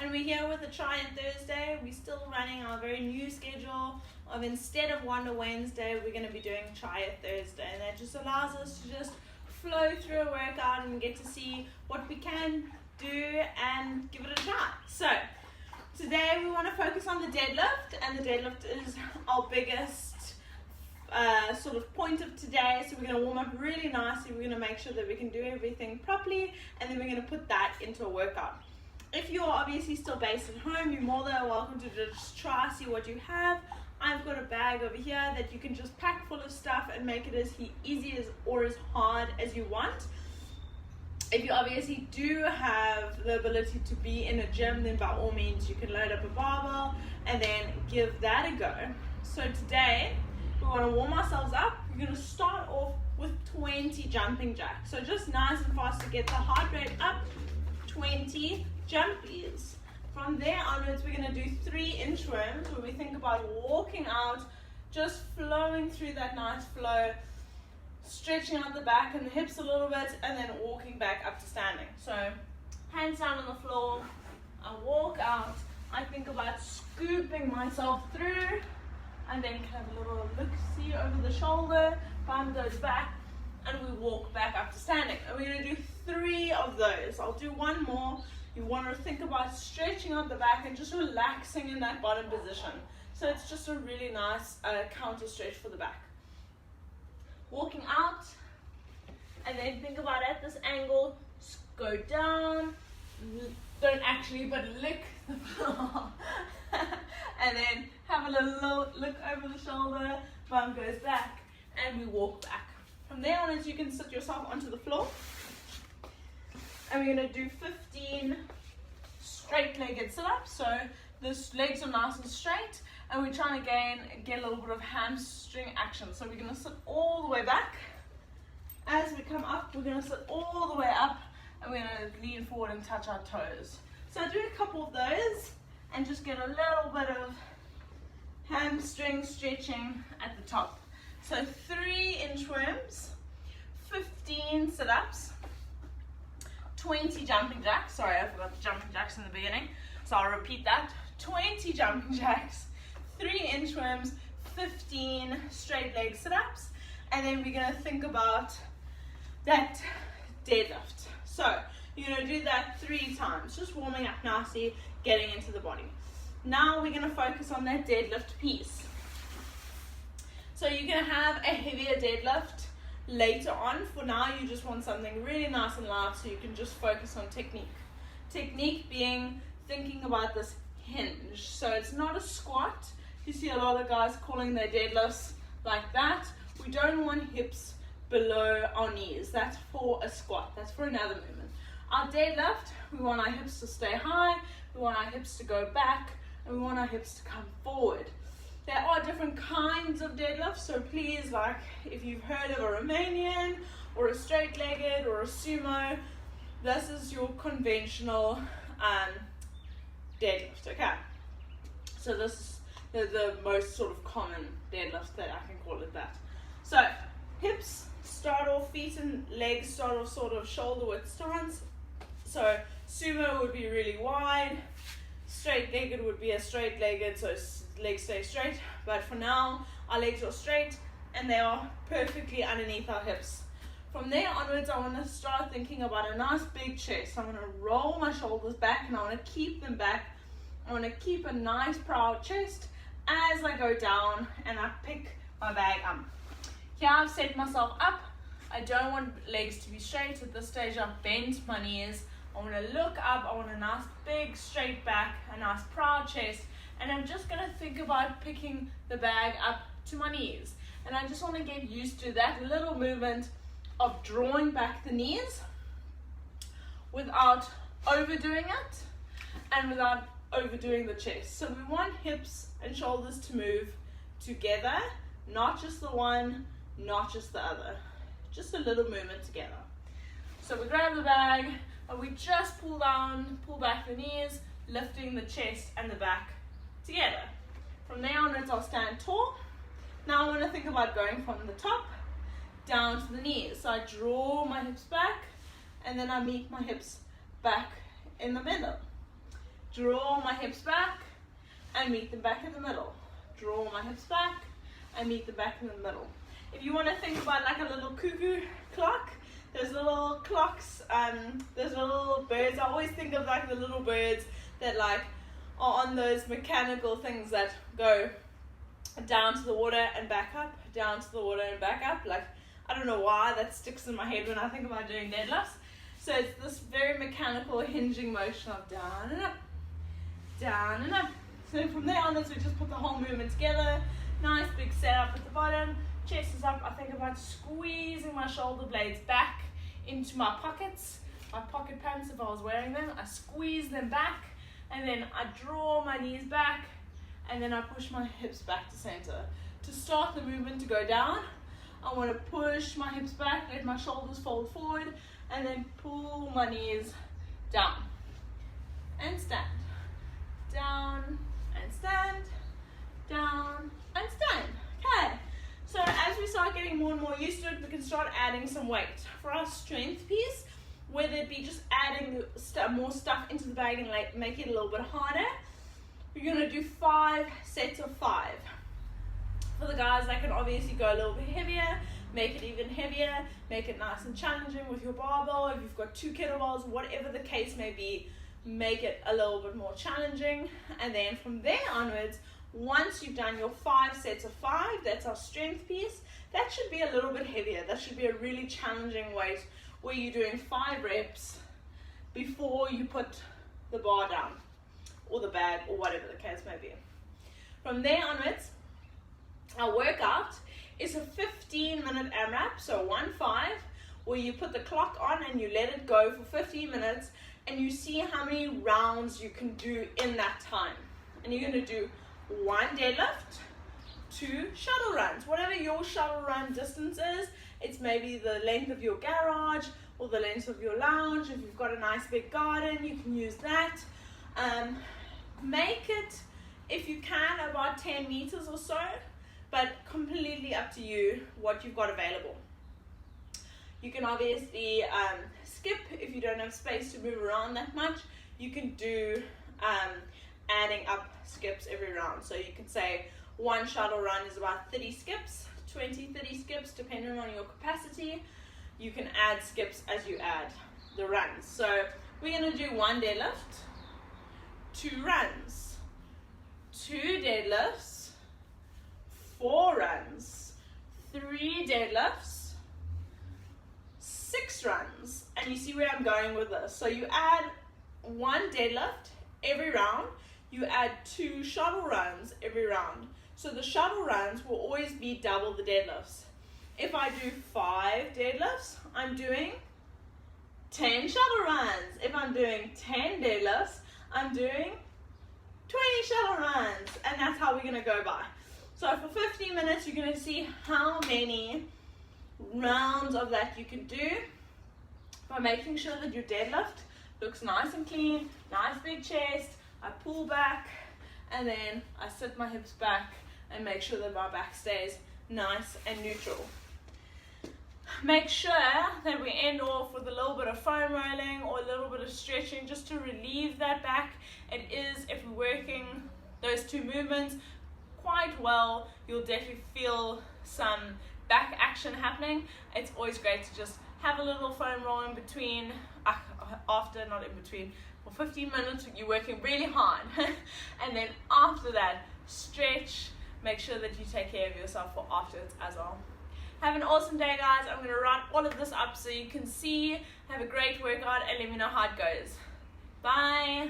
and we're here with a Try It Thursday. We're still running our very new schedule of, instead of Wonder Wednesday, we're going to be doing Try It Thursday, and that just allows us to just flow through a workout and get to see what we can do and give it a try. So today we want to focus on the deadlift, and the deadlift is our biggest sort of point of today. So we're going to warm up really nicely. We're going to make sure that we can do everything properly, and then we're going to put that into a workout. If you're obviously still based at home, you're more than welcome to just try, see what you have. I've got a bag over here that you can just pack full of stuff and make it as easy as or as hard as you want. If you obviously do have the ability to be in a gym, then by all means you can load up a barbell and then give that a go. So today we want to warm ourselves up. We're going to start off with 20 jumping jacks. So just nice and fast to get the heart rate up. 20 jumpies. From there onwards, we're going to do 3 inchworms where we think about walking out, just flowing through that nice flow, stretching out the back and the hips a little bit, and then walking back up to standing. So hands down on the floor, I walk out, I think about scooping myself through, and then have a little look-see over the shoulder, bum goes back, and we walk back up to standing. And we're going to do 3 of those. I'll do one more. You want to think about stretching out the back and just relaxing in that bottom position. So it's just a really nice counter stretch for the back. Walking out, and then think about at this angle, go down, don't actually, but lick the floor. And then have a little look over the shoulder, bum goes back, and we walk back. From there on, as you can sit yourself onto the floor, and we're going to do 15 straight-legged sit-ups. So the legs are nice and straight, and we're trying to get a little bit of hamstring action. So we're going to sit all the way back. As we come up, we're going to sit all the way up, and we're going to lean forward and touch our toes. So do a couple of those, and just get a little bit of hamstring stretching at the top. So 3 inchworms, 15 sit-ups, 20 jumping jacks. Sorry, I forgot the jumping jacks in the beginning, so I'll repeat that. 20 jumping jacks, 3 inchworms, 15 straight leg sit-ups, and then we're going to think about that deadlift. So you're going to do that 3 times, just warming up nicely, getting into the body. Now we're going to focus on that deadlift piece. So you're going to have a heavier deadlift later on. For now, you just want something really nice and light, so you can just focus on technique. Technique being thinking about this hinge. So it's not a squat. You see a lot of guys calling their deadlifts like that. We don't want hips below our knees. That's for a squat. That's for another movement. Our deadlift, we want our hips to stay high, we want our hips to go back, and we want our hips to come forward. There are different kinds of deadlifts, so please, like if you've heard of a Romanian or a straight-legged or a sumo, this is your conventional deadlift, okay? So this is the most sort of common deadlift that I can call it that. So hips start off, feet and legs start off sort of shoulder width stance. So sumo would be really wide, straight-legged would be a straight-legged, so legs stay straight, but for now our legs are straight and they are perfectly underneath our hips. From there onwards, I want to start thinking about a nice big chest. I'm going to roll my shoulders back and I want to keep them back. I want to keep a nice proud chest as I go down and I pick my bag up. Here I've set myself up. I don't want legs to be straight. At this stage I've bent my knees. I want to look up. I want a nice big straight back, a nice proud chest. And I'm just going to think about picking the bag up to my knees. And I just want to get used to that little movement of drawing back the knees without overdoing it and without overdoing the chest. So we want hips and shoulders to move together, not just the one, not just the other. Just a little movement together. So we grab the bag and we just pull back the knees, lifting the chest and the back together. From there onwards, I'll stand tall. Now I want to think about going from the top down to the knees. So I draw my hips back and then I meet my hips back in the middle. draw my hips back, and meet them back in the middle. Draw my hips back, and meet them back in the middle. If you want to think about like a little cuckoo clock, those little clocks, those little birds, I always think of like the little birds that like are on those mechanical things that go down to the water and back up, down to the water and back up. Like, I don't know why that sticks in my head when I think about doing deadlifts. So it's this very mechanical hinging motion of down and up, down and up. So from there onwards, we just put the whole movement together. Nice big setup at the bottom, chest is up. I think about squeezing my shoulder blades back into my pockets, my pocket pants if I was wearing them. I squeeze them back, and then I draw my knees back, and then I push my hips back to center. To start the movement to go down, I want to push my hips back, let my shoulders fold forward, and then pull my knees down and stand, down and stand, down and stand. Okay, so as we start getting more and more used to it, we can start adding some weight. For our strength piece, whether it be just adding more stuff into the bag and like make it a little bit harder, we're going to do 5 sets of 5. For the guys that can obviously go a little bit heavier, make it even heavier, make it nice and challenging with your barbell. If you've got 2 kettlebells, whatever the case may be, make it a little bit more challenging. And then from there onwards, once you've done your 5 sets of 5, that's our strength piece, that should be a little bit heavier. That should be a really challenging weight where you're doing 5 reps before you put the bar down or the bag or whatever the case may be. From there onwards, our workout is a 15-minute AMRAP, so 1-5, where you put the clock on and you let it go for 15 minutes and you see how many rounds you can do in that time. And you're going to do 1 deadlift, 2 shuttle runs. Whatever your shuttle run distance is, it's maybe the length of your garage or the length of your lounge. If you've got a nice big garden, you can use that. Make it, if you can, about 10 meters or so, but completely up to you what you've got available. You can obviously skip if you don't have space to move around that much. You can do adding up skips every round. So you can say 1 shuttle run is about 30 skips, 20-30 skips depending on your capacity. You can add skips as you add the runs. So we're going to do 1 deadlift, 2 runs, 2 deadlifts, 4 runs, 3 deadlifts, 6 runs. And you see where I'm going with this. So you add 1 deadlift every round, you add 2 shuttle runs every round. So the shuttle runs will always be double the deadlifts. If I do 5 deadlifts, I'm doing 10 shuttle runs. If I'm doing 10 deadlifts, I'm doing 20 shuttle runs. And that's how we're going to go by. So for 15 minutes, you're going to see how many rounds of that you can do by making sure that your deadlift looks nice and clean, nice big chest. I pull back and then I sit my hips back and make sure that my back stays nice and neutral. Make sure that we end off with a little bit of foam rolling or a little bit of stretching just to relieve that back. It is, if we're working those 2 movements quite well, you'll definitely feel some back action happening. It's always great to just have a little foam roll in between, after, not in between. For 15 minutes, you're working really hard. And then after that, stretch. Make sure that you take care of yourself for afterwards as well. Have an awesome day, guys. I'm going to write all of this up so you can see. Have a great workout and let me know how it goes. Bye.